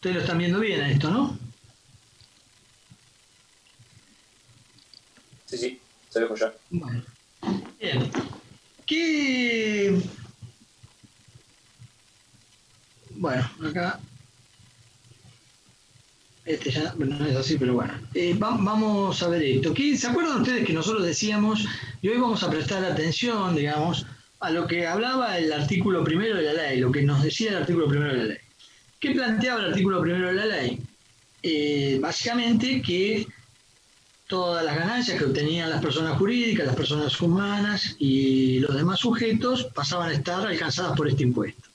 Ustedes lo están viendo bien a esto, ¿no? Sí, se ve ya. Bueno, bien. ¿Qué? Bueno, acá. Este ya no es así, pero bueno. Vamos a ver esto. ¿Se acuerdan ustedes que nosotros decíamos, y hoy vamos a prestar atención, digamos, a lo que hablaba el artículo primero de la ley, lo que nos decía el artículo primero de la ley? ¿Qué planteaba el artículo primero de la ley? Básicamente que todas las ganancias que obtenían las personas jurídicas, las personas humanas y los demás sujetos pasaban a estar alcanzadas por este impuesto.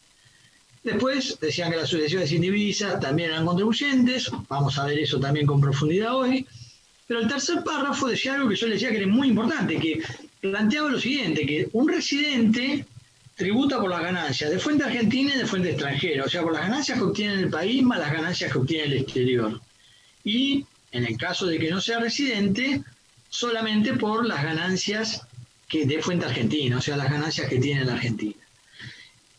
Después decían que las sucesiones indivisas también eran contribuyentes, vamos a ver eso también con profundidad hoy, pero el tercer párrafo decía algo que yo le decía que era muy importante, que planteaba lo siguiente, que un residente tributa por las ganancias de fuente argentina y de fuente extranjera, o sea, por las ganancias que obtiene en el país más las ganancias que obtiene en el exterior. Y en el caso de que no sea residente, solamente por las ganancias de fuente argentina, o sea, las ganancias que tiene en la Argentina.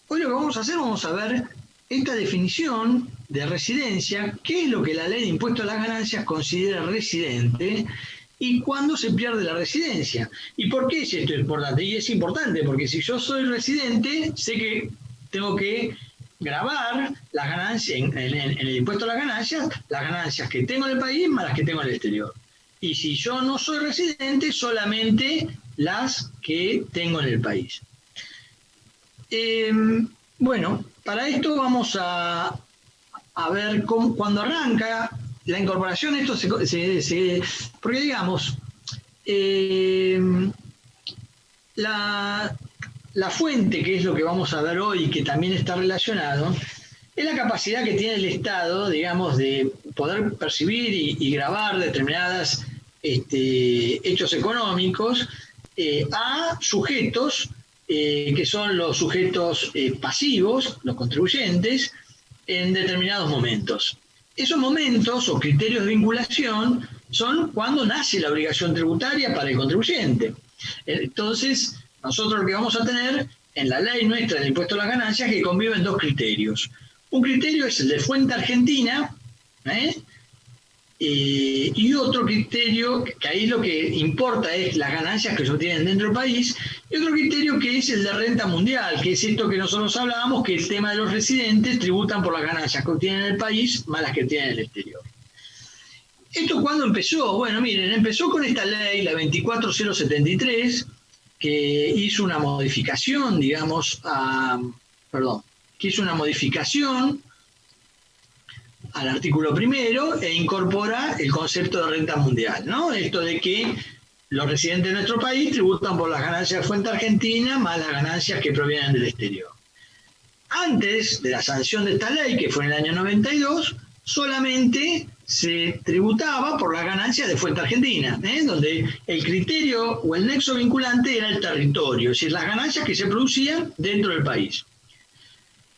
Hoy lo que vamos a hacer, vamos a ver esta definición de residencia, qué es lo que la ley de impuesto a las ganancias considera residente y cuándo se pierde la residencia. ¿Y por qué es esto importante? Y es importante porque si yo soy residente, sé que tengo que gravar las ganancias en el impuesto a las ganancias que tengo en el país más las que tengo en el exterior. Y si yo no soy residente, solamente las que tengo en el país. Bueno, para esto vamos a ver cuando arranca la incorporación, esto porque digamos, la fuente, que es lo que vamos a ver hoy, que también está relacionado, es la capacidad que tiene el Estado, digamos, de poder percibir y grabar determinados hechos económicos a sujetos que son los sujetos pasivos, los contribuyentes, en determinados momentos. Esos momentos o criterios de vinculación son cuando nace la obligación tributaria para el contribuyente. Entonces, nosotros lo que vamos a tener en la ley nuestra del impuesto a las ganancias es que conviven dos criterios. Un criterio es el de fuente argentina, y otro criterio, que ahí lo que importa es las ganancias que se obtienen dentro del país, y otro criterio que es el de renta mundial, que es esto que nosotros hablábamos, que el tema de los residentes tributan por las ganancias que obtienen en el país más las que obtienen en el exterior. ¿Esto cuándo empezó? Bueno, miren, empezó con esta ley, la 24073, que hizo una modificación, digamos, al artículo primero e incorpora el concepto de renta mundial, ¿no? Esto de que los residentes de nuestro país tributan por las ganancias de fuente argentina más las ganancias que provienen del exterior. Antes de la sanción de esta ley, que fue en el año 92, solamente se tributaba por las ganancias de fuente argentina, donde el criterio o el nexo vinculante era el territorio, es decir, las ganancias que se producían dentro del país.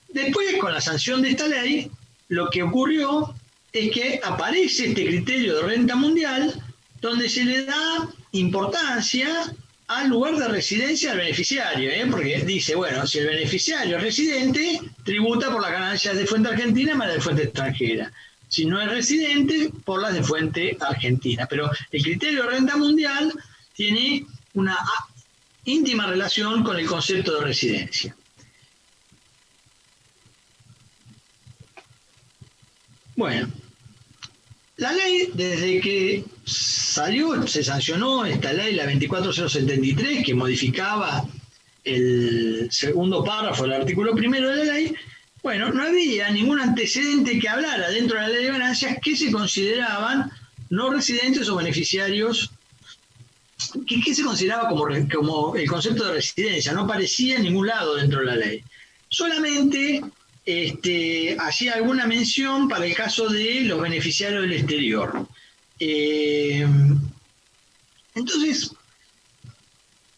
Después, con la sanción de esta ley, lo que ocurrió es que aparece este criterio de renta mundial donde se le da importancia al lugar de residencia del beneficiario, porque dice, bueno, si el beneficiario es residente, tributa por las ganancias de fuente argentina más las de fuente extranjera. Si no es residente, por las de fuente argentina. Pero el criterio de renta mundial tiene una íntima relación con el concepto de residencia. Bueno, la ley, desde que salió, se sancionó esta ley, la 24073, que modificaba el segundo párrafo del artículo primero de la ley, bueno, no había ningún antecedente que hablara dentro de la ley de ganancias que se consideraban no residentes o beneficiarios, que se consideraba como el concepto de residencia, no aparecía en ningún lado dentro de la ley. Solamente hacía alguna mención para el caso de los beneficiarios del exterior. Entonces,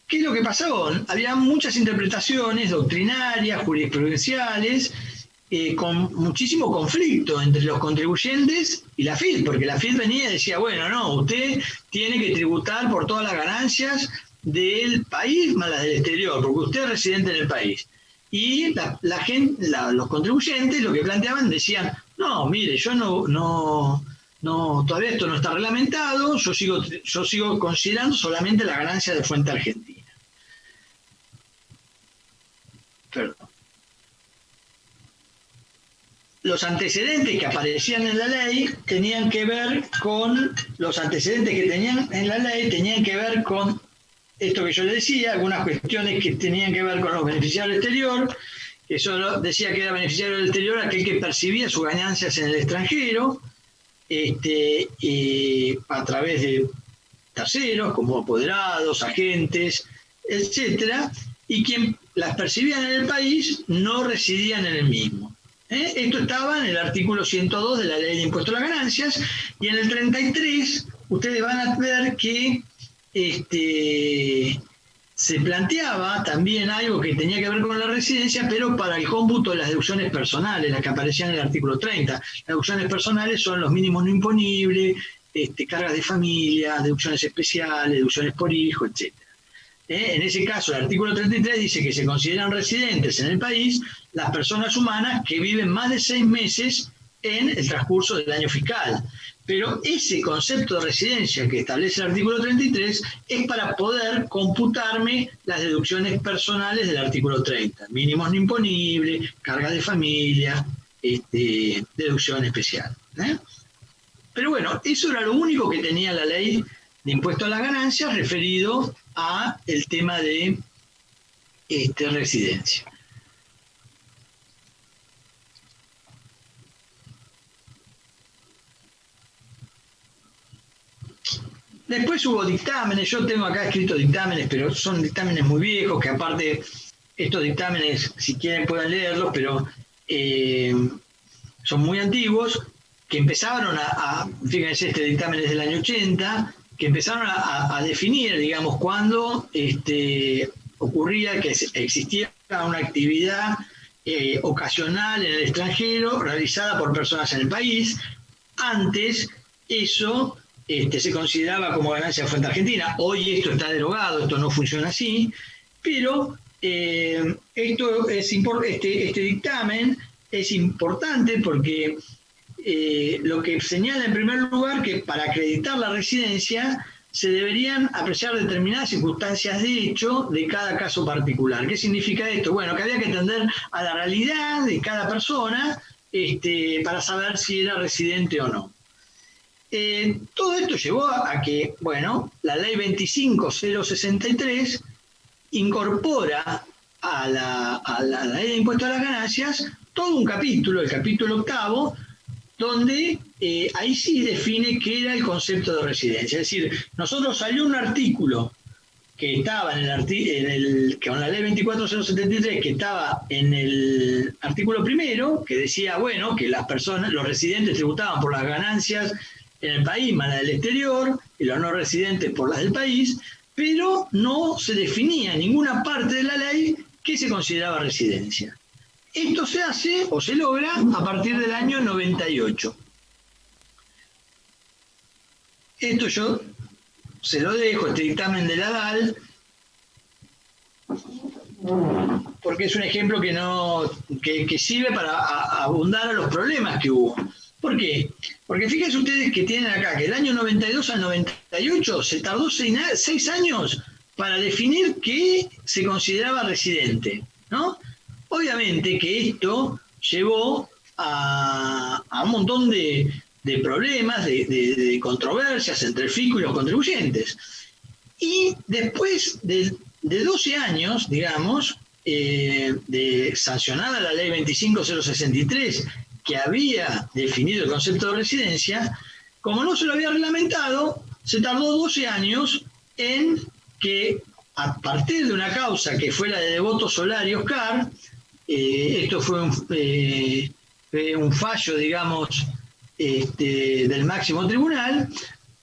¿qué es lo que pasó? Había muchas interpretaciones doctrinarias, jurisprudenciales, con muchísimo conflicto entre los contribuyentes y la AFIP, porque la AFIP venía y decía, bueno, no, usted tiene que tributar por todas las ganancias del país más las del exterior, porque usted es residente en el país. Y los contribuyentes lo que planteaban decían, no, mire, yo todavía esto no está reglamentado, yo sigo considerando solamente la ganancia de fuente argentina. Perdón. Los antecedentes que aparecían en la ley tenían que ver con esto que yo le decía, algunas cuestiones que tenían que ver con los beneficiarios del exterior, que solo decía que era beneficiario del exterior aquel que percibía sus ganancias en el extranjero, a través de terceros, como apoderados, agentes, etcétera, y quien las percibían en el país no residían en el mismo. Esto estaba en el artículo 102 de la Ley de Impuesto a las Ganancias, y en el 33 ustedes van a ver que se planteaba también algo que tenía que ver con la residencia, pero para el cómputo de las deducciones personales, las que aparecían en el artículo 30. Las deducciones personales son los mínimos no imponibles, cargas de familia, deducciones especiales, deducciones por hijo, etc. En ese caso, el artículo 33 dice que se consideran residentes en el país las personas humanas que viven más de 6 meses en el transcurso del año fiscal. Pero ese concepto de residencia que establece el artículo 33 es para poder computarme las deducciones personales del artículo 30. Mínimos no imponibles, cargas de familia, deducción especial. Pero bueno, eso era lo único que tenía la ley de impuesto a las ganancias referido a el tema de residencia. Después hubo dictámenes, yo tengo acá escritos dictámenes, pero son dictámenes muy viejos, que aparte estos dictámenes, si quieren pueden leerlos, pero son muy antiguos, que empezaron fíjense, este dictamen es del año 80, que empezaron a definir, digamos, cuándo ocurría que existía una actividad ocasional en el extranjero realizada por personas en el país. Antes eso se consideraba como ganancia de fuente argentina. Hoy esto está derogado, esto no funciona así, pero este dictamen es importante porque lo que señala en primer lugar que para acreditar la residencia se deberían apreciar determinadas circunstancias de hecho de cada caso particular. ¿Qué significa esto? Bueno, que había que atender a la realidad de cada persona para saber si era residente o no. Todo esto llevó a que, bueno, la ley 25063 incorpora a la ley de impuesto a las ganancias todo un capítulo, el capítulo 8, donde ahí sí define qué era el concepto de residencia. Es decir, nosotros salió un artículo que estaba con la ley 24073, que estaba en el artículo primero, que decía, bueno, que las personas, los residentes tributaban por las ganancias en el país más las del exterior, y los no residentes por las del país, pero no se definía en ninguna parte de la ley qué se consideraba residencia. Esto se hace o se logra a partir del año 98. Esto yo se lo dejo, este dictamen de la DAL, porque es un ejemplo que sirve para abundar a los problemas que hubo. ¿Por qué? Porque fíjense ustedes que tienen acá que del año 92 al 98 se tardó 6 años para definir qué se consideraba residente, ¿no? Obviamente que esto llevó a un montón de problemas, de controversias entre el fisco y los contribuyentes. Y después de 12 años, digamos, de sancionada la ley 25063, que había definido el concepto de residencia, como no se lo había reglamentado, se tardó 12 años en que, a partir de una causa que fue la de Devoto Solar y Oscar, esto fue un fallo, digamos, del máximo tribunal,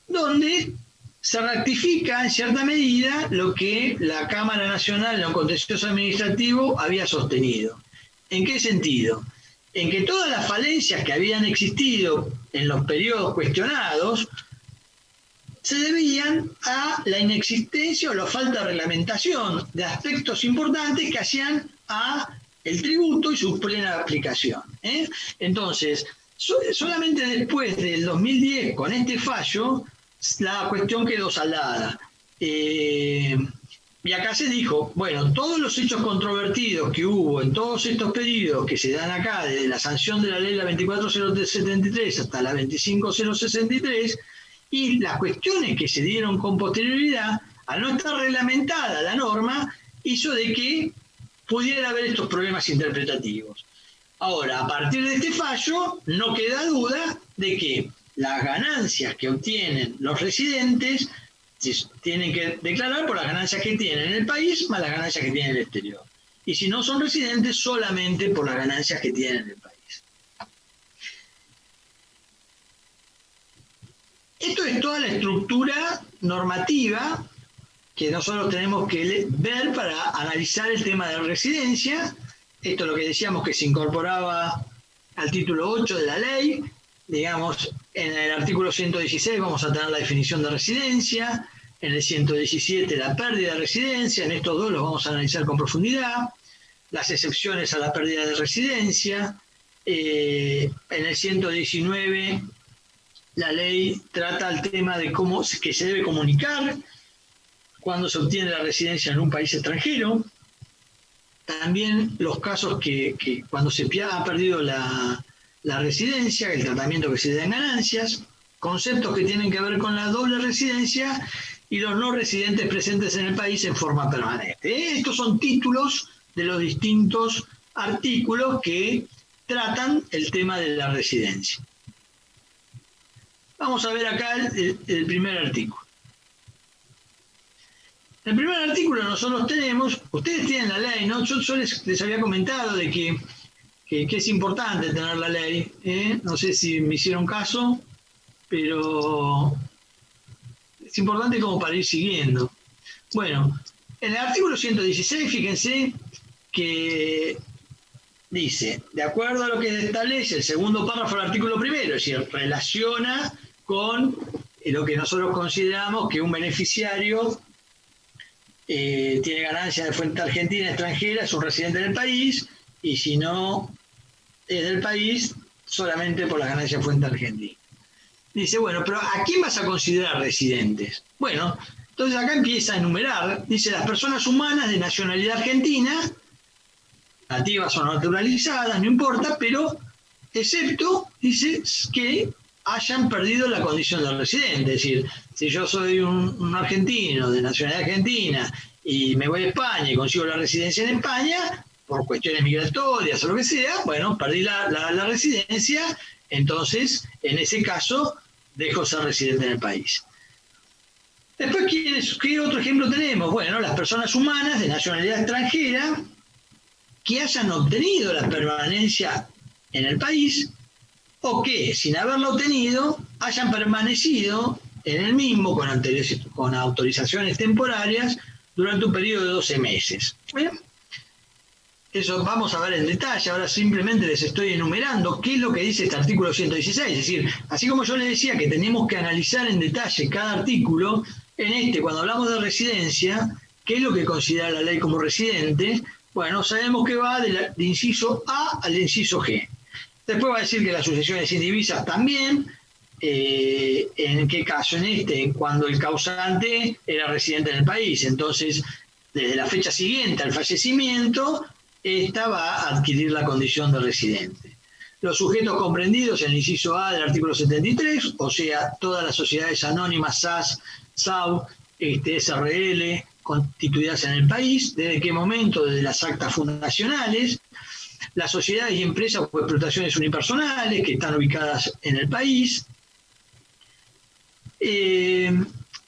donde se rectifica en cierta medida lo que la Cámara Nacional en lo contencioso administrativo había sostenido. ¿En qué sentido? En que todas las falencias que habían existido en los periodos cuestionados se debían a la inexistencia o la falta de reglamentación de aspectos importantes que hacían a el tributo y su plena aplicación. Entonces, Solamente después del 2010, con este fallo, la cuestión quedó saldada. Y acá se dijo, bueno, todos los hechos controvertidos que hubo en todos estos periodos que se dan acá, desde la sanción de la ley la 24073 hasta la 25063, y las cuestiones que se dieron con posterioridad, al no estar reglamentada la norma, hizo de que pudiera haber estos problemas interpretativos. Ahora, a partir de este fallo, no queda duda de que las ganancias que obtienen los residentes tienen que declarar por las ganancias que tienen en el país más las ganancias que tienen en el exterior. Y si no son residentes, solamente por las ganancias que tienen en el país. Esto es toda la estructura normativa que nosotros tenemos que ver para analizar el tema de residencia. Esto es lo que decíamos que se incorporaba al título 8 de la ley. Digamos, en el artículo 116 vamos a tener la definición de residencia, en el 117 la pérdida de residencia, en estos dos los vamos a analizar con profundidad, las excepciones a la pérdida de residencia, en el 119 la ley trata el tema de cómo que se debe comunicar cuando se obtiene la residencia en un país extranjero. También los casos que cuando se ha perdido la residencia, el tratamiento que se da en ganancias, conceptos que tienen que ver con la doble residencia y los no residentes presentes en el país en forma permanente. Estos son títulos de los distintos artículos que tratan el tema de la residencia. Vamos a ver acá el primer artículo. En el primer artículo nosotros tenemos, ustedes tienen la ley, ¿no? Yo les había comentado de que es importante tener la ley, no sé si me hicieron caso, pero es importante como para ir siguiendo. Bueno, en el artículo 116, fíjense que dice, de acuerdo a lo que establece el segundo párrafo del artículo primero, es decir, relaciona con lo que nosotros consideramos que un beneficiario tiene ganancias de fuente argentina extranjera, es un residente del país, y si no es del país, solamente por las ganancias de fuente argentina. Dice, bueno, pero ¿a quién vas a considerar residentes? Bueno, entonces acá empieza a enumerar, dice, las personas humanas de nacionalidad argentina, nativas o naturalizadas, no importa, pero excepto, dice, que hayan perdido la condición de residente. Es decir, si yo soy un argentino de nacionalidad argentina y me voy a España y consigo la residencia en España, por cuestiones migratorias o lo que sea, bueno, perdí la residencia, entonces, en ese caso, dejo ser residente en el país. Después, ¿qué otro ejemplo tenemos? Bueno, las personas humanas de nacionalidad extranjera que hayan obtenido la permanencia en el país o que, sin haberlo obtenido, hayan permanecido en el mismo con autorizaciones temporarias durante un periodo de 12 meses. ¿Bien? Eso vamos a ver en detalle, ahora simplemente les estoy enumerando qué es lo que dice este artículo 116, es decir, así como yo les decía que tenemos que analizar en detalle cada artículo, en cuando hablamos de residencia, ¿qué es lo que considera la ley como residente? Bueno, sabemos que va de inciso A al inciso G. Después va a decir que las sucesiones indivisas también, ¿en qué caso? Cuando el causante era residente en el país, entonces desde la fecha siguiente al fallecimiento, esta va a adquirir la condición de residente. Los sujetos comprendidos en el inciso A del artículo 73, o sea, todas las sociedades anónimas SAS, SAU, SRL, constituidas en el país, ¿desde qué momento? Desde las actas fundacionales, las sociedades y empresas o explotaciones unipersonales que están ubicadas en el país,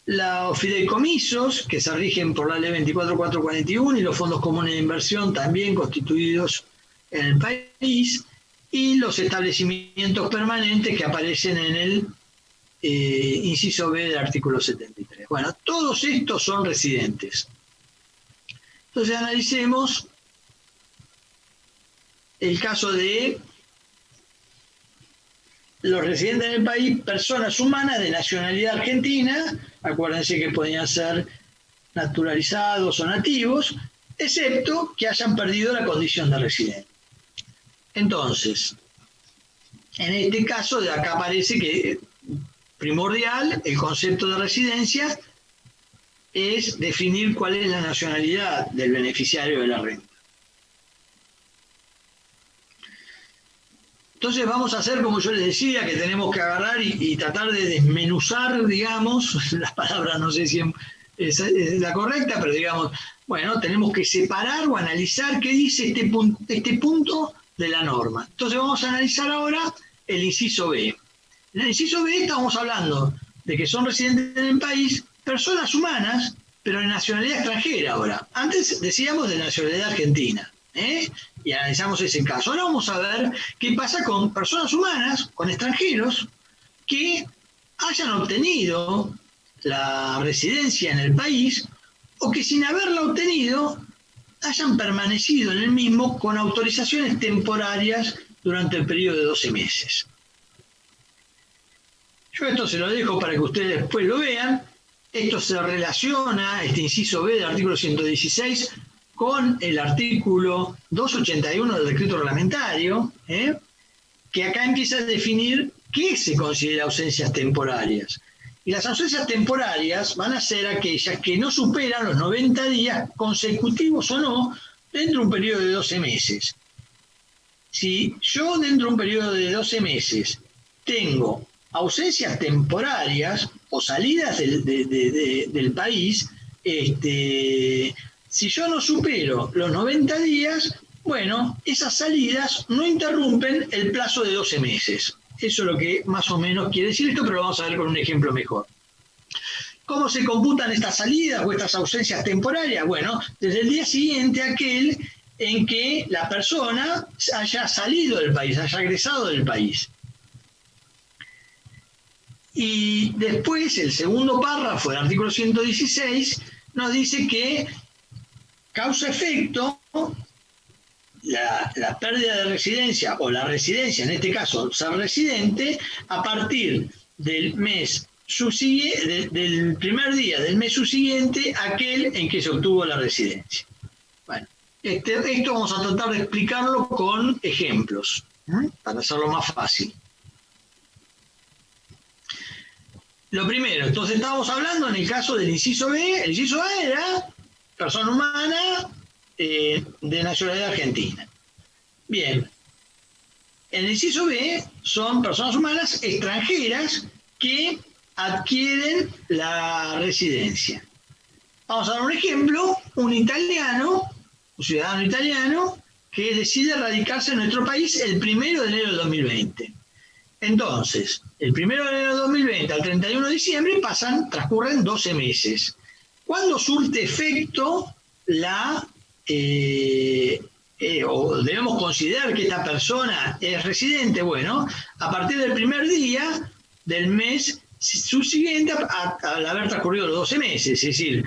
los fideicomisos que se rigen por la ley 24441 y los fondos comunes de inversión también constituidos en el país, y los establecimientos permanentes que aparecen en el inciso B del artículo 73. Bueno, todos estos son residentes. Entonces analicemos el caso de los residentes en el país, personas humanas de nacionalidad argentina, acuérdense que podían ser naturalizados o nativos, excepto que hayan perdido la condición de residente. Entonces, En este caso, de acá aparece que primordial, el concepto de residencia es definir cuál es la nacionalidad del beneficiario de la renta. Entonces vamos a hacer, como yo les decía, que tenemos que agarrar y tratar de desmenuzar, digamos, las palabras no sé si es la correcta, pero digamos, bueno, tenemos que separar o analizar qué dice este punto de la norma. Entonces vamos a analizar ahora el inciso B. En el inciso B estamos hablando de que son residentes en el país personas humanas, pero de nacionalidad extranjera ahora. Antes decíamos de nacionalidad argentina, y analizamos ese caso. Ahora vamos a ver qué pasa con personas humanas, con extranjeros, que hayan obtenido la residencia en el país o que sin haberla obtenido hayan permanecido en el mismo con autorizaciones temporarias durante el periodo de 12 meses. Yo esto se lo dejo para que ustedes después lo vean. Esto se relaciona, este inciso B del artículo 116, con el artículo 281 del decreto reglamentario, que acá empieza a definir qué se considera ausencias temporarias. Y las ausencias temporarias van a ser aquellas que no superan los 90 días consecutivos o no dentro de un periodo de 12 meses. Si yo dentro de un periodo de 12 meses tengo ausencias temporarias o salidas del país, si yo no supero los 90 días, bueno, esas salidas no interrumpen el plazo de 12 meses. Eso es lo que más o menos quiere decir esto, pero lo vamos a ver con un ejemplo mejor. ¿Cómo se computan estas salidas o estas ausencias temporarias? Bueno, desde el día siguiente a aquel en que la persona haya salido del país, haya egresado del país. Y después, el segundo párrafo del artículo 116 nos dice que causa-efecto la pérdida de residencia o la residencia, en este caso ser residente, a partir del mes del primer día del mes subsiguiente aquel en que se obtuvo la residencia. Bueno, esto vamos a tratar de explicarlo con ejemplos, para hacerlo más fácil. Lo primero, entonces estábamos hablando en el caso del inciso B, el inciso A era persona humana de nacionalidad argentina. Bien, en el inciso B son personas humanas extranjeras que adquieren la residencia. Vamos a dar un ejemplo, un italiano, un ciudadano italiano, que decide radicarse en nuestro país el 1 de enero del 2020. Entonces, el 1 de enero de 2020 al 31 de diciembre transcurren 12 meses. ¿Cuándo surte efecto o debemos considerar que esta persona es residente? Bueno, a partir del primer día del mes subsiguiente al haber transcurrido los 12 meses. Es decir,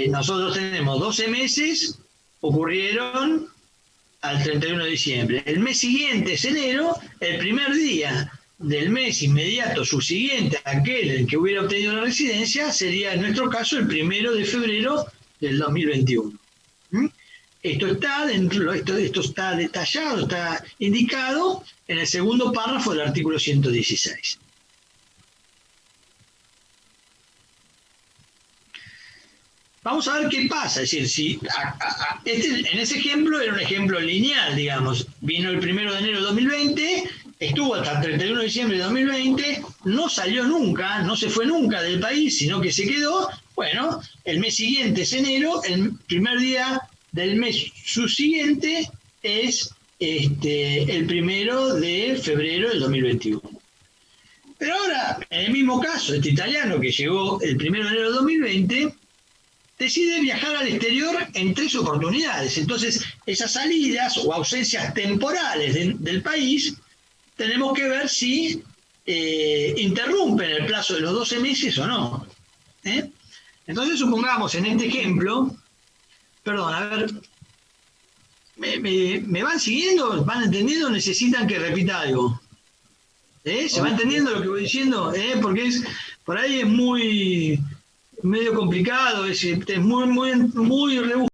nosotros tenemos 12 meses, ocurrieron al 31 de diciembre. El mes siguiente es enero, el primer día del mes inmediato subsiguiente a aquel en que hubiera obtenido la residencia sería en nuestro caso el 1 de febrero del 2021. Esto está detallado, está indicado en el segundo párrafo del artículo 116. Vamos a ver qué pasa, es decir, si en ese ejemplo era un ejemplo lineal, digamos, vino el 1 de enero de 2020, estuvo hasta el 31 de diciembre de 2020, no salió nunca, no se fue nunca del país, sino que se quedó. Bueno, el mes siguiente es enero, el primer día del mes subsiguiente es el 1 de febrero del 2021. Pero ahora, en el mismo caso, este italiano que llegó el 1 de enero de 2020, decide viajar al exterior en 3 oportunidades. Entonces, esas salidas o ausencias temporales del país, tenemos que ver si interrumpen el plazo de los 12 meses o no. Entonces, supongamos en este ejemplo, perdón, a ver, ¿me van siguiendo? ¿Van entendiendo? ¿Necesitan que repita algo? ¿Se va entendiendo lo que voy diciendo? Porque por ahí es medio complicado, es muy rebuscado.